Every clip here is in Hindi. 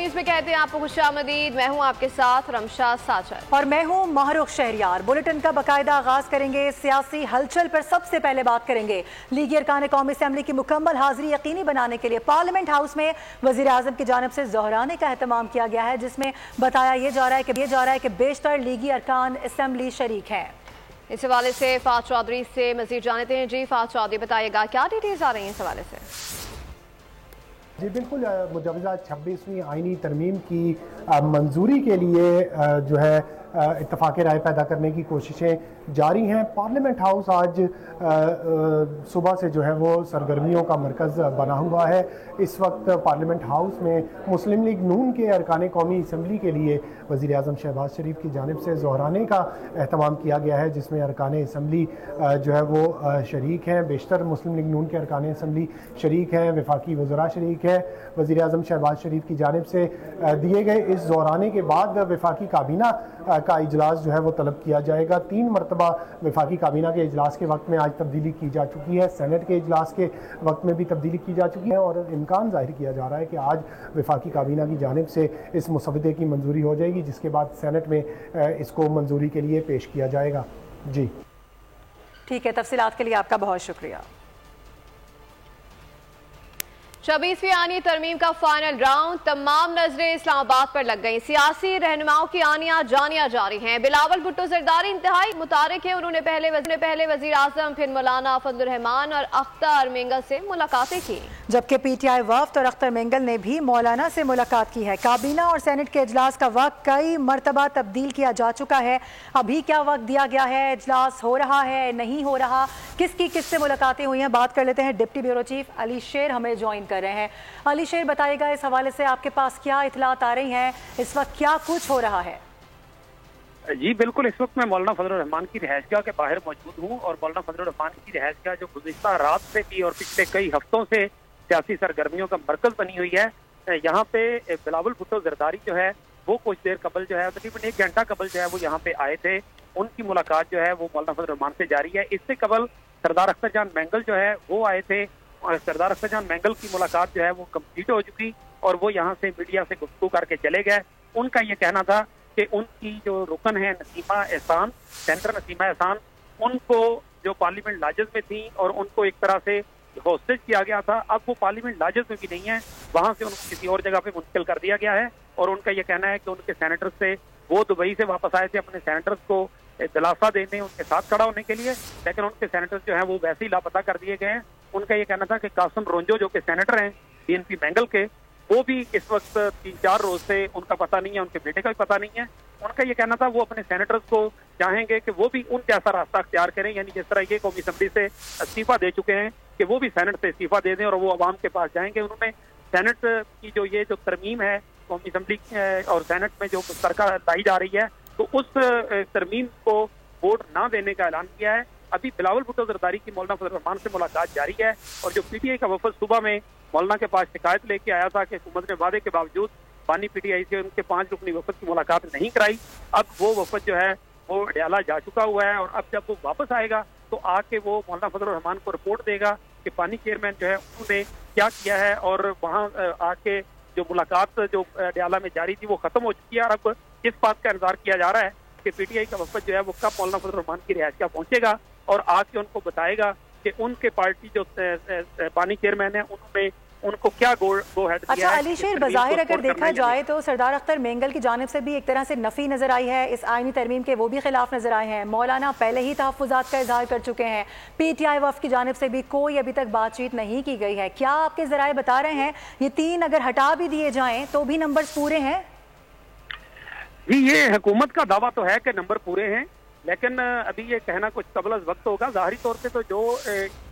न्यूज में कहते हैं आपको खुशामदीद। मैं हूं आपके साथ रमशा साचर और मैं हूं माहरुख शहरियार। बुलेटिन का बाकायदा आगाज करेंगे। सियासी हलचल पर सबसे पहले बात करेंगे। लीगी अरकान कौमी असम्बली की मुकम्मल हाजिरी यकीनी बनाने के लिए पार्लियामेंट हाउस में वजीर आजम की जानिब से जोहराने का एहतमाम किया गया है, जिसमें बताया यह जा रहा है कि बेशतर लीगी अरकान असम्बली शरीक हैं। इस हवाले से फाज चौधरी से मजीद जानते हैं। जी फाज चौधरी, बताइएगा क्या डिटेल्स आ रही हैं इस हवाले से? जी बिल्कुल, मुजवजा 26वीं आइनी तरमीम की मंजूरी के लिए जो है इत्तफाक़ राय पैदा करने की कोशिशें जारी हैं। पार्लियामेंट हाउस आज सुबह से जो है वो सरगर्मियों का मरकज़ बना हुआ है। इस वक्त पार्लियामेंट हाउस में मुस्लिम लीग नून के अरकान कौमी असम्बली के लिए वज़ीर आज़म शहबाज शरीफ की जानिब से जोहराने का एहतमाम किया गया है, जिसमें अरकान असम्बली जो है वो शरीक हैं। बेशतर मुस्लिम लीग नून के अरकान असम्बली शरीक हैं, वफाकी वज़रा शरीक है। वज़ीर आज़म शहबाज शरीफ की जानिब से दिए गए इस जोहराने के बाद वफाकी काबीना का इजलास जो है वो तलब किया जाएगा। 3 मरतबा वफाकी काबीना के इजलास के वक्त में आज तब्दीली की जा चुकी है। सेनेट के इजलास के वक्त में भी तब्दीली की जा चुकी है और इम्कान जाहिर किया जा रहा है कि आज वफाकी काबीना की जानिब से इस मुसवदे की मंजूरी हो जाएगी, जिसके बाद सेनेट में इसको मंजूरी के लिए पेश किया जाएगा। जी ठीक है, तफसीलात के लिए आपका बहुत शुक्रिया। 26वीं आनी तरमीम का फाइनल राउंड, तमाम नजरें इस्लामाबाद पर लग गई। सियासी रहनुमाओं की आनियां जानियां जारी हैं। बिलावल भुट्टो जरदारी इंतहाई मुतारिक है। उन्होंने पहले वजीर आजम, फिर मौलाना फजलुर रहमान और अख्तर मेंगल से मुलाकातें की, जबकि PTI वफ्द और अख्तर मेंगल ने भी मौलाना से मुलाकात की है। काबीना और सेनेट के इजलास का वक्त कई मरतबा तब्दील किया जा चुका है। अभी क्या वक्त दिया गया है? इजलास हो रहा है, नहीं हो रहा? किससे मुलाकातें हुई हैं? बात कर लेते हैं। डिप्टी ब्यूरो चीफ अली शेर हमें ज्वाइन कर रहे हैं। अली शेर, बताइएगा इस हवाले से आपके पास क्या इतलात आ रही हैं? इस वक्त क्या कुछ हो रहा है? जी बिल्कुल, इस वक्त मैं मौलाना फजलुर रहमान की रिहाइशगाह के बाहर मौजूद हूँ और मौलाना फजलुर रहमान की रिहाइशगाह जो गुज़िश्ता रात से थी और पिछले कई हफ्तों से सियासी सरगर्मियों का मरकज बनी हुई है। यहाँ पे बिलावल भुट्टो जरदारी जो है वो कुछ देर कबल जो है तकरीबन 1 घंटा कबल जो है वो यहाँ पे आए थे। उनकी मुलाकात जो है वो मौलाना फजलुर रहमान से जारी है। इससे कबल सरदार अख्तर जान मेंगल जो है वो आए थे और सरदार अख्तर जान मेंगल की मुलाकात जो है वो कंप्लीट हो चुकी और वो यहाँ से मीडिया से गुफ्तगू करके चले गए। उनका ये कहना था कि उनकी जो रुकन है नसीमा एहसान, सेंटर नसीमा एहसान, उनको जो पार्लियामेंट लाजस में थी और उनको एक तरह से होस्टेज किया गया था, अब वो पार्लियामेंट लाजस में भी नहीं है, वहां से उनको किसी और जगह पे मुंतकिल कर दिया गया है। और उनका ये कहना है कि उनके सेनेटर्स से वो दुबई से वापस आए थे अपने सेनेटर्स को दिलासा देने, उनके साथ खड़ा होने के लिए, लेकिन उनके सेनेटर्स जो है वो वैसे ही लापता कर दिए गए हैं। उनका ये कहना था कि कासिम रोंजो जो कि सेनेटर हैं BNP बेंगल के, वो भी इस वक्त 3-4 रोज से उनका पता नहीं है, उनके बेटे का भी पता नहीं है। उनका ये कहना था वो अपने सेनेटर्स को चाहेंगे कि वो भी उन जैसा रास्ता अख्तियार करें, यानी जिस तरह ये कौमी असम्बली से इस्तीफा दे चुके हैं कि वो भी सेनेट से इस्तीफा दे दें और वो अवाम के पास जाएंगे। उन्होंने सेनेट की जो तरमीम है कौमी असम्बली और सेनेट में जो मुश्तरका लाई जा रही है, तो उस तरमीम को वोट ना देने का ऐलान किया है। अभी बिलावल भुट्टो जरदारी की मौलाना फजलुर रहमान से मुलाकात जारी है और जो PTI का वफद सुबह में मौलाना के पास शिकायत लेके आया था कि हुकूमत ने वादे के बावजूद बानी PTI से उनके 5 रुकनी वफद की मुलाकात नहीं कराई, अब वो वफद जो है वो अडयाला जा चुका हुआ है और अब जब वो वापस आएगा तो आके वो मौलाना फजलुर रहमान को रिपोर्ट देगा कि पानी चेयरमैन जो है उन्होंने क्या किया है और वहाँ आके जो मुलाकात जो अडयाला में जारी थी वो खत्म हो चुकी है। और अब इस बात का इंतजार किया जा रहा है कि PTI का वफद जो है वो कब मौलाना फजलुर रहमान की रिहाइशगाह पहुंचेगा और आके उनको बताएगा कि उनके पार्टी जो पानी चेयरमैन है उन्होंने उनको क्या गो हेड दिया। अच्छा अली शेर, बज़ाहिर अगर देखा जाए तो सरदार अख्तर मेंगल की जानिब से भी एक तरह से नफी नजर आई है इस आईनी तरमीम के, वो भी खिलाफ नजर आए हैं। मौलाना पहले ही तहफ़्फ़ुज़ात का इजहार कर चुके हैं। PTI वफ़द की जानिब से भी कोई अभी तक बातचीत नहीं की गई है। क्या आपके ज़राए बता रहे हैं ये 3 अगर हटा भी दिए जाएं तो भी नंबर पूरे हैं? जी, ये हुकूमत का दावा तो है कि नंबर पूरे हैं, लेकिन अभी ये कहना कुछ कबल वक्त होगा। ज़ाहिरी तौर पे तो जो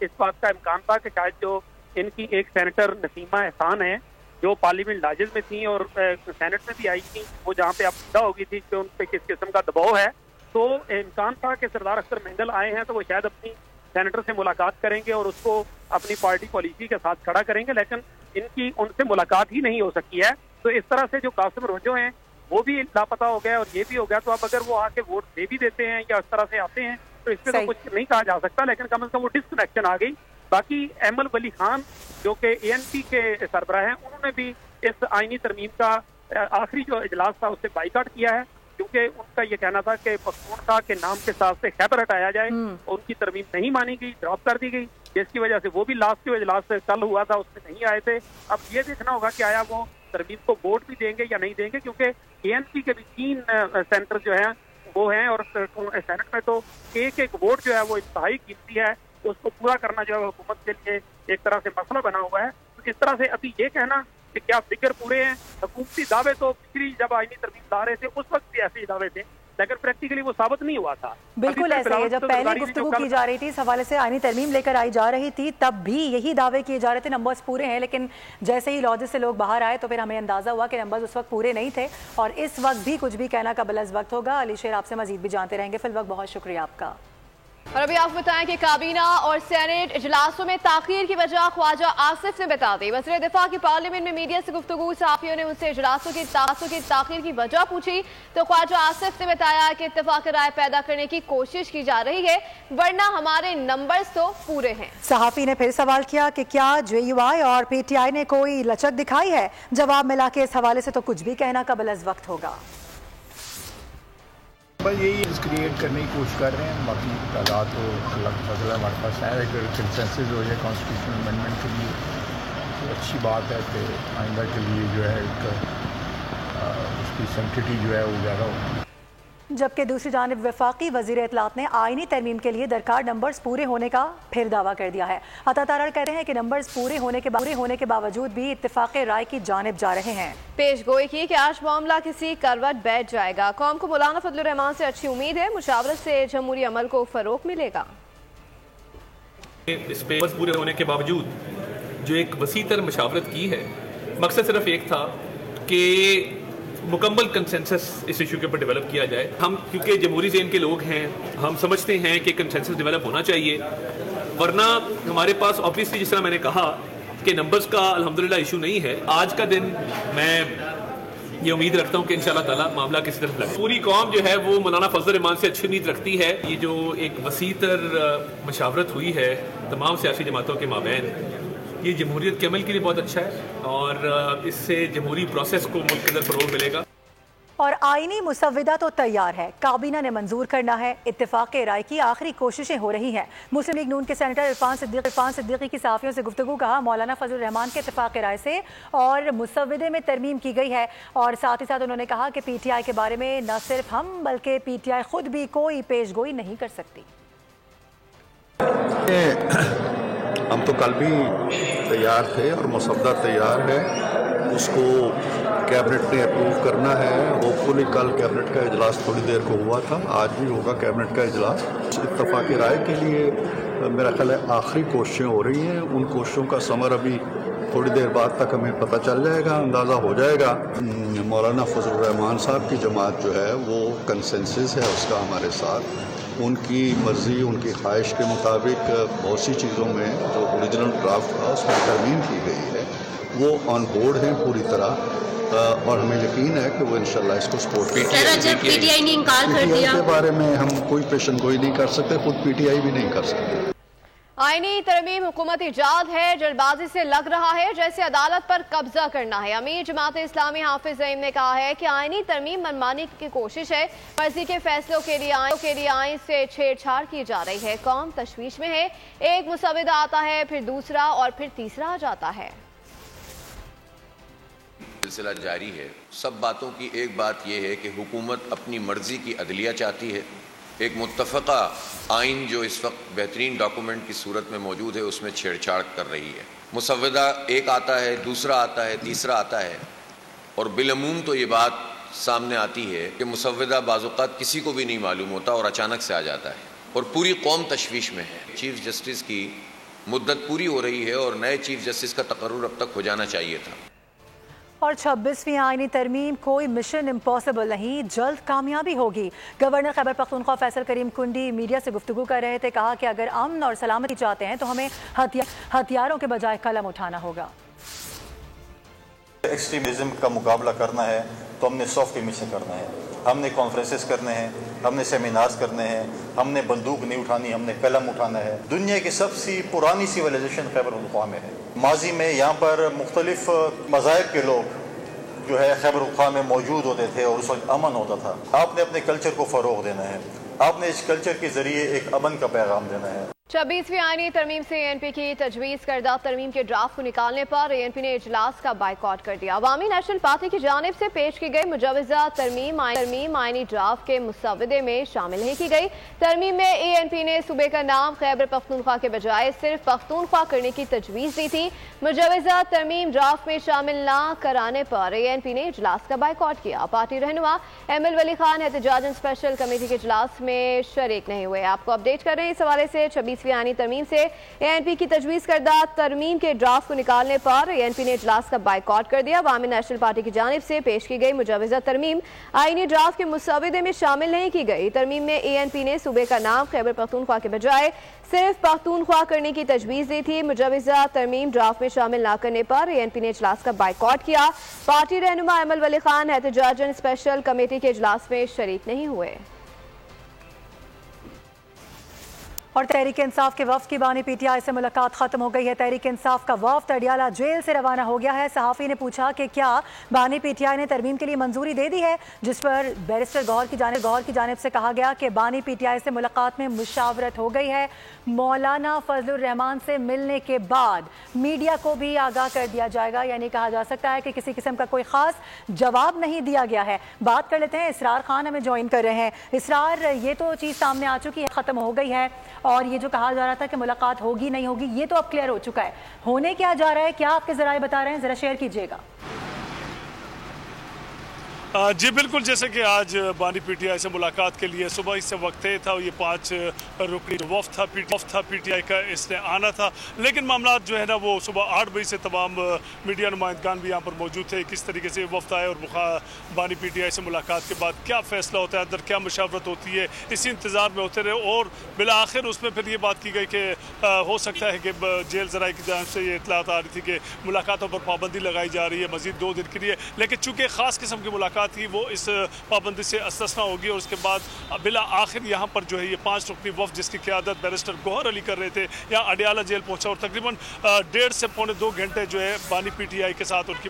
इस बात का इम्कान था कि शायद जो इनकी एक सेनेटर नसीमा एहसान है जो पार्लियामेंट लाजिज में थी और सेनेट में भी आई थी, वो जहाँ पे आपदा हो गई थी कि उन पे किस किस्म का दबाव है, तो इम्कान था कि सरदार अख्तर मेंगल आए हैं तो वो शायद अपनी सेनेटर से मुलाकात करेंगे और उसको अपनी पार्टी पॉलिसी के साथ खड़ा करेंगे, लेकिन इनकी उनसे मुलाकात ही नहीं हो सकी है। तो इस तरह से जो कासिम रोंजो हैं वो भी लापता हो गया और ये भी हो गया, तो अब अगर वो आके वोट दे भी देते हैं या इस तरह से आते हैं तो इस पर तो कुछ नहीं कहा जा सकता, लेकिन कम से कम वो डिस्कनेक्शन आ गई। बाकी अहमद वली खान जो कि ANP के सरबराह हैं, उन्होंने भी इस आईनी तरमीम का आखिरी जो इजलास था उससे बाइकाट किया है, क्योंकि उनका ये कहना था कि पख्तूनख्वा के नाम के साथ से खैबर हटाया जाए और उनकी तरमीम नहीं मानी गई, ड्रॉप कर दी गई, जिसकी वजह से वो भी लास्ट जो इजलास से कल हुआ था उसमें नहीं आए थे। अब ये देखना होगा कि आया वो तरमीम को वोट भी देंगे या नहीं देंगे, क्योंकि ANP के भी 3 सेंटर जो हैं वो हैं और सेनेट में तो एक वोट जो है वो इंतहाई कीमती है, उसको पूरा करना जो है हुकूमत के लिए एक तरह से मसला बना हुआ है। तो इस तरह से अभी ये कहना कि क्या फिक्र पूरे हैं, हुकूमती दावे तो पिछली जब आईनी तरमीम ला रहे थे उस वक्त भी ऐसे ही दावे थे, लेकिन प्रैक्टिकली वो साबित नहीं हुआ था। बिल्कुल ऐसा है, जब पहले गुफ्तगू की जा रही थी इस हवाले से आईनी तरमीम लेकर आई जा रही थी, तब भी यही दावे किए जा रहे थे नंबर्स पूरे हैं, लेकिन जैसे ही लॉजिस से लोग बाहर आए तो फिर हमें अंदाजा हुआ कि नंबर्स उस वक्त पूरे नहीं थे और इस वक्त भी कुछ भी कहना कबल अज़ वक्त होगा। अली शेर आपसे मजीद भी जानते रहेंगे, फिल वक्त बहुत शुक्रिया आपका। और अभी आपको बताएं कि काबीना और सेनेट इजलासों में ताखीर की वजह ख्वाजा आसिफ ने बता दी। वज़ीर दिफा की पार्लियामेंट में मीडिया से गुफ्तगू, सहाफ़ियों ने उनसे इजलासों की ताखीर की वजह पूछी तो ख्वाजा आसिफ ने बताया कि इत्तेफाक राय पैदा करने की कोशिश की जा रही है, वरना हमारे नंबर्स तो पूरे हैं। सहाफ़ी ने फिर सवाल किया कि क्या JUI और PTI ने कोई लचक दिखाई है? जवाब मिला कि इस हवाले से तो कुछ भी कहना कबल अज़ वक्त होगा। बस यही क्रिएट करने की कोशिश कर रहे हैं, बाकी तादाद तो लगभग हमारे पास है। अगर कंसेंसस हो जाए कॉन्स्टिट्यूशनल अमेंडमेंट के लिए तो अच्छी बात है कि आइंदा के लिए जो है उसकी सेंसिटिविटी जो है वो ज़्यादा होगी। जबकि दूसरी जानिब वफाकी वज़ीर इत्तलात ने आईनी तरमीम के लिए दरकार नंबर्स पूरे होने का फिर दावा कर दिया है। अता तारड़ कहते हैं कि नंबर्स पूरे होने के बावजूद भी इत्तेफाक राय की जानिब जा रहे हैं। पेश गोई की कि आज मामला किसी करवट बैठ जाएगा। कौम को मौलाना फजलुर रहमान से अच्छी उम्मीद है, मुशावरत से जमहूरी अमल को फरोग मिलेगा। इस पे पूरे होने के बावजूद जो एक वसीतर मुशावरत की है, मकसद सिर्फ एक था कि मुकम्मल कंसेंसस इस इशू के ऊपर डेवलप किया जाए। हम क्योंकि जमहूरी ज़हन के लोग हैं, हम समझते हैं कि कंसेंसस डेवलप होना चाहिए, वरना हमारे पास ऑब्वियसली जिस तरह मैंने कहा कि नंबर्स का अल्हम्दुलिल्लाह इशू नहीं है। आज का दिन मैं ये उम्मीद रखता हूँ कि इंशाअल्लाह ताला मामला किसी तरफ लगे। पूरी कौम जो है वो मौलाना फजल रहमान से अच्छी उम्मीद रखती है। ये जो एक वसीतर मशावरत हुई है तमाम सियासी जमातों के माबैन, ये जमहूरियत के अमल के लिए बहुत अच्छा है और इससे जमहूरी प्रोसेस को मुल्क के अंदर फरोग मिलेगा। और आईनी मुसव्विदा तो तैयार है, काबीना ने मंजूर करना है, इत्तेफाक राय की आखिरी कोशिशें हो रही हैं। मुस्लिम लीग नून के सेनेटर इरफान सिद्दीकी की सहाफ़ियों से गुफ्तगू, कहा मौलाना फजलुर रहमान के इत्तेफाक राय से और मुसव्विदे में तरमीम की गई है। और साथ ही साथ उन्होंने कहा कि PTI के बारे में न सिर्फ हम बल्कि PTI खुद भी कोई पेश गोई नहीं कर सकती। हम तो कल भी तैयार थे और मसौदा तैयार है, उसको कैबिनेट ने अप्रूव करना है। होपफुली कल कैबिनेट का इजलास थोड़ी देर को हुआ था, आज भी होगा कैबिनेट का इजलास। इत्तेफाक राय के लिए मेरा ख्याल है आखिरी कोशिशें हो रही हैं, उन कोशिशों का समर अभी थोड़ी देर बाद तक हमें पता चल जाएगा, अंदाज़ा हो जाएगा। मौलाना फजलुर रहमान साहब की जमात जो है वो कंसेंसस है उसका हमारे साथ, उनकी मर्ज़ी उनकी ख्वाहिश के मुताबिक बहुत सी चीज़ों में जो ओरिजिनल ड्राफ्ट था उसमें तरमीम की गई है, वो ऑन बोर्ड हैं पूरी तरह और हमें यकीन है कि वो इंशाल्लाह इसको सपोर्ट करेंगे। जब PTI ने इनकार कर दिया, के बारे में हम कोई पेशन गोई नहीं कर सकते, खुद PTI भी नहीं कर सकते। आईनी तरमीम हुकूमत इजाद है, जल्दबाजी से लग रहा है जैसे अदालत पर कब्जा करना है। अमीर जमात इस्लामी हाफिज ज़ईम ने कहा है कि आईनी तरमीम मनमानी की कोशिश है, मर्जी के फैसलों के लिए आईन से छेड़छाड़ की जा रही है। कौम तशवीश में है, एक मुसव्विदा आता है, फिर दूसरा और फिर तीसरा आ जाता है। सिलसिला जारी है। सब बातों की एक बात यह है कि हुकूमत अपनी मर्जी की अदलिया चाहती है। एक मुत्तफ़क़ा आइन जो इस वक्त बेहतरीन डॉक्यूमेंट की सूरत में मौजूद है उसमें छेड़छाड़ कर रही है। मुसव्विदा एक आता है, दूसरा आता है, तीसरा आता है और बिलअमूम तो ये बात सामने आती है कि मुसव्विदा बाज़-औक़ात किसी को भी नहीं मालूम होता और अचानक से आ जाता है और पूरी कौम तशवीश में है। चीफ़ जस्टिस की मुद्दत पूरी हो रही है और नए चीफ़ जस्टिस का तकर्रुर अब तक हो जाना चाहिए था। और 26वीं आईनी तरमीम कोई मिशन इम्पॉसिबल नहीं, जल्द कामयाबी होगी। गवर्नर खैबर पख्तूनख्वा फैसल करीम कुंडी मीडिया से गुफ्तगू कर रहे थे, कहा कि अगर अमन और सलामती चाहते हैं तो हमें हथियारों के बजाय कलम उठाना होगा। एक्सट्रीमिज्म का मुकाबला करना है तो हमने सॉफ्ट इमेज से करना है, हमने कॉन्फ्रेंसेस करने हैं, हमने सेमिनार्स करने हैं, हमने बंदूक नहीं उठानी, हमने कलम उठाना है। दुनिया की सबसे पुरानी सिविलाइजेशन खैबर पख्तूनख्वा में है। माजी में यहाँ पर मुख्तलिफ मज़ाहिब के लोग जो है खैबर पख्तूनख्वा में मौजूद होते थे और उस वक्त अमन होता था। आपने अपने कल्चर को फ़रोग़ देना है, आपने इस कल्चर के ज़रिए एक अमन का पैगाम देना है। 26वीं आईनी तरमीम से ANP की तजवीज़ करदा तरमीम के ड्राफ्ट को निकालने पर ANP ने इजलास का बाइकआउट कर दिया। अवामी नेशनल पार्टी की जानिब से पेश की गई मुजवज़ा तरमीम आईनी ड्राफ्ट के मुसवदे में शामिल नहीं की गई। तरमीम में ANP ने सूबे का नाम खैबर पख्तूनख्वा के बजाय सिर्फ पख्तूनख्वा करने की तजवीज़ दी थी। मुजवज़ा तरमीम ड्राफ्ट में शामिल न कराने पर ANP ने इजलास का बाइकआउट किया। पार्टी रहनुमा ML वली खान एहतजाजन स्पेशल कमेटी के इजलास में शरीक नहीं हुए। आपको अपडेट कर रहे हैं इस हवाले से 26वीं आईनी तरमीम से ANP की तजवीज़ करदा तरमीम के ड्राफ्ट को निकालने पर ANP ने इजलास का बाइकआउट कर दिया। अवामी नेशनल पार्टी की जानिब से पेश की गई मुजवज़ा तरमीम आईनी ड्राफ्ट के मुसवदे में शामिल नहीं की गई। तरमीम में ANP ने सूबे का नाम खैबर पख्तूनख्वा के बजाय सिर्फ पख्तूनख्वा करने की तजवीज़ दी थी। मुजवज़ा तरमीम ड्राफ्ट में शामिल न करने पर ANP ने इजलास का बाइकआउट किया। पार्टी रहनुमा ML वली खान एहतजाजन स्पेशल कमेटी के इजलास में शरीक नहीं हुए। और तहरीक इंसाफ के वफ्द की बानी PTI से मुलाकात खत्म हो गई है। तहरीक इंसाफ का वफ्द अडियाला जेल से रवाना हो गया है। सहाफ़ी ने पूछा कि क्या बानी PTI ने तरमीम के लिए मंजूरी दे दी है, जिस पर बैरिस्टर गौहर की जानिब से कहा गया कि बानी PTI से मुलाकात में मुशावरत हो गई है। मौलाना फजलुर रहमान से मिलने के बाद मीडिया को भी आगाह कर दिया जाएगा। यानी कहा जा सकता है कि किसी किस्म का कोई ख़ास जवाब नहीं दिया गया है। बात कर लेते हैं, इसरार खान हमें ज्वाइन कर रहे हैं। इसरार, ये तो चीज़ सामने आ चुकी है, ख़त्म हो गई है, और ये जो कहा जा रहा था कि मुलाकात होगी नहीं होगी, ये तो अब क्लियर हो चुका है। होने क्या जा रहा है, क्या आपके ज़राए बता रहे हैं, ज़रा शेयर कीजिएगा। जी बिल्कुल, जैसे कि आज बानी PTI से मुलाकात के लिए सुबह इससे वक्त तय था। ये 5 रुकनी वफ्द था PTI का, इसने आना था, लेकिन मामला जो है ना वो सुबह 8 बजे से तमाम मीडिया नुमाइंदगान भी यहाँ पर मौजूद थे। किस तरीके से वफ्द आए और बानी PTI से मुलाकात के बाद क्या फ़ैसला होता है, अंदर क्या मुशावरत होती है, इसी इंतज़ार में होते रहे। और बिला आखिर उसमें फिर ये बात की गई कि हो सकता है कि जेल ज़राए की जानिब से ये इतलात आ रही थी कि मुलाकातों पर पाबंदी लगाई जा रही है मज़ीद 2 दिन के लिए, लेकिन चूँकि ख़ास किस्म की मुलाकात थी वो इस पाबंदी से अस्तना होगी। और उसके बाद बिला आखिर यहाँ पर जो है ये 5 रुकनी वफ्द जिसकी क़यादत बैरिस्टर गौहर अली कर रहे थे, यहाँ अडियाला जेल पहुँचा और तकरीबन 1.5 से पौने 2 घंटे जो है बानी PTI के साथ उनकी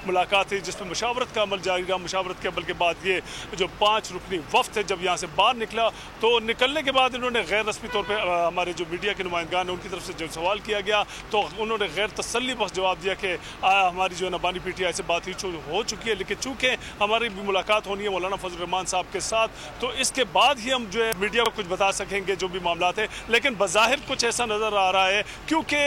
मुलाकात थी, जिसमें मुशावरत का अमल जारी रहा। मुशावरत के अमल के बाद ये जो 5 रुकनी वफ्द है जब यहाँ से बाहर निकला, तो निकलने के बाद इन्होंने गैर रस्मी तौर पर हमारे जो मीडिया के नुमाइंदगान है उनकी तरफ से जब सवाल किया गया तो उन्होंने गैर तसल्ली बख्श जवाब दिया कि हमारी जो है ना बानी PTI से बात हो चुकी है, लेकिन चूँकि हमारी मुलाकात होनी है मौलाना फजल रहमान साहब के साथ, तो इसके बाद ही हम जो है मीडिया को कुछ बता सकेंगे जो भी मामला है। लेकिन बज़ाहिर कुछ ऐसा नज़र आ रहा है, क्योंकि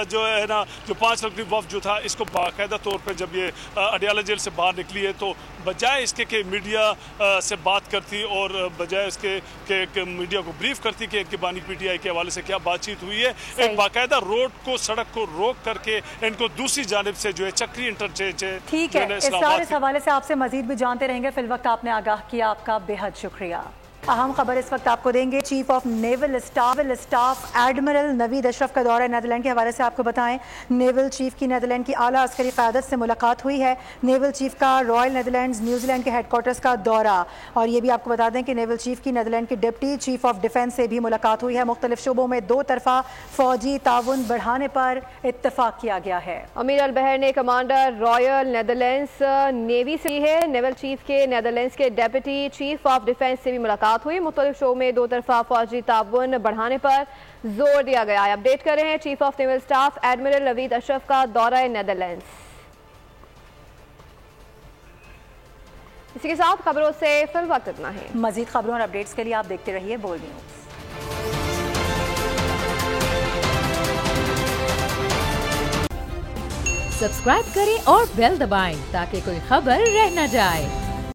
जो है ना जो 5 रुकनी वफ्द जो था इसको बाकायदा तौर पर जब ये अडियाला जेल से बाहर निकली है, तो बजाय इसके कि मीडिया से बात करती और बजाय इसके कि मीडिया को ब्रीफ करती कि इनकी बानी PTI के हवाले से क्या बातचीत हुई है, एक बाकायदा रोड को, सड़क को रोक करके इनको दूसरी जानिब से जो है चक्री इंटरचेंज है। ठीक है, इस हवाले से आपसे मजीद भी जानते रहेंगे। फिल वक्त आपने आगाह किया, आपका बेहद शुक्रिया। अहम खबर इस वक्त आपको देंगे। Chief of naval staff admiral Naveed Ashraf का दौरा नीदरलैंड के हवाले से आपको बताएं। नेवल चीफ की नीदरलैंड की आला अस्करी क़यादत से मुलाकात हुई है। नेवल चीफ का रॉयल नीदरलैंड्स न्यूजीलैंड के हेडक्वार्टर्स का दौरा, और ये भी आपको बता दें कि नेवल चीफ की नीदरलैंड की डिप्टी चीफ ऑफ डिफेंस से भी मुलाकात हुई है। मुख्तलिफ शोबों में 2 तरफा फौजी ताउन बढ़ाने पर इत्तफाक किया गया है। अमीर अल बहर ने कमांडर रॉयल नीदरलैंड्स नेवी से है। नेवल चीफ के नीदरलैंड्स के डेप्यूटी चीफ ऑफ डिफेंस से भी मुलाकात हुई। मुख्तलिफ शो में 2 तरफा फौजी ताउन बढ़ाने पर जोर दिया गया है। अपडेट कर रहे हैं chief of naval staff admiral Naveed Ashraf का दौरा नीदरलैंड्स। इसी के साथ खबरों से फिल वक्त इतना है। मजीद खबरों और अपडेट्स के लिए आप देखते रहिए बोल न्यूज़। सब्सक्राइब करें और बेल दबाएं ताकि कोई खबर रह न जाए।